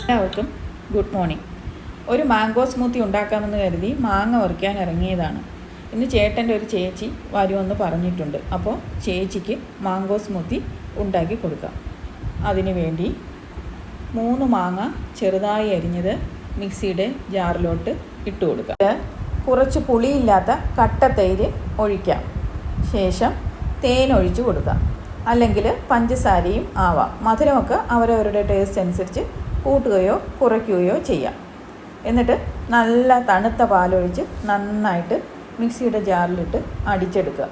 എല്ലാവർക്കും good morning. ഒരു mango smoothie ഉണ്ടാക്കാമെന്ന് കരുതി മാങ്ങ പറിക്കാൻ ഇറങ്ങിയതാണ്. ഇന്ന് ചേട്ടൻ്റെ ഒരു ചേച്ചി വരുമെന്ന് പറഞ്ഞിട്ടുണ്ട്. അപ്പോൾ ചേച്ചിക്ക് മാംഗോ സ്മൂത്തി ഉണ്ടാക്കി കൊടുക്കാം. അതിനു വേണ്ടി 3 മാങ്ങ ചെറുതായി അരിഞ്ഞത് മിക്സിയുടെ ജാറിലോട്ട് ഇട്ട് കൊടുക്കാം. കുറച്ച് പുളിയില്ലാത്ത കട്ട തൈര് ഒഴിക്കാം. ശേഷം തേൻ ഒഴിച്ച് കൊടുക്കാം. അല്ലെങ്കിൽ പഞ്ചസാരയും ആവാം. മധുരമൊക്കെ അവരവരുടെ ടേസ്റ്റ് അനുസരിച്ച് കൂട്ടുകയോ കുറയ്ക്കുകയോ ചെയ്യാം. എന്നിട്ട് നല്ല തണുത്ത പാലൊഴിച്ച് നന്നായിട്ട് മിക്സിയുടെ ജാറിലിട്ട് അടിച്ചെടുക്കുക.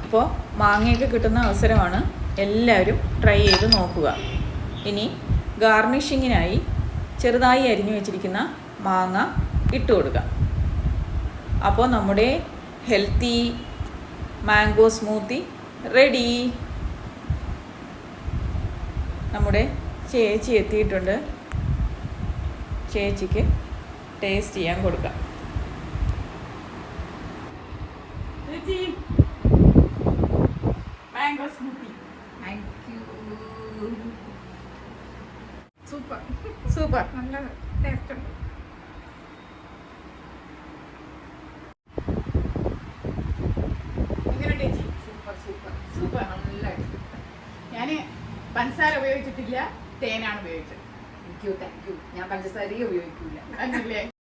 ഇപ്പോൾ മാങ്ങയൊക്കെ കിട്ടുന്ന അവസരമാണ്. എല്ലാവരും ട്രൈ ചെയ്ത് നോക്കുക. ഇനി ഗാർണിഷിങ്ങിനായി ചെറുതായി അരിഞ്ഞു വെച്ചിരിക്കുന്ന മാങ്ങ ഇട്ട് കൊടുക്കാം. അപ്പോൾ നമ്മുടെ ഹെൽത്തി മാംഗോ സ്മൂത്തി റെഡി. നമ്മുടെ ചേച്ചി എത്തിയിട്ടുണ്ട്. ചേച്ചിക്ക് ടേസ്റ്റ് ചെയ്യാൻ കൊടുക്കാം. ചേച്ചി, mango smoothie. Thank you. Super super. നല്ല ടേസ്റ്റ് ഉണ്ട്. എങ്ങനെ ചേച്ചി? Super super super. നല്ല ഞാൻ പഞ്ചസാര ഉപയോഗിച്ചിട്ടില്ല, തേനാണ് ഉപയോഗിച്ചത്. Thank you. ഞാൻ പഞ്ചസാരയെ ഉപയോഗിക്കില്ല. അല്ലേ?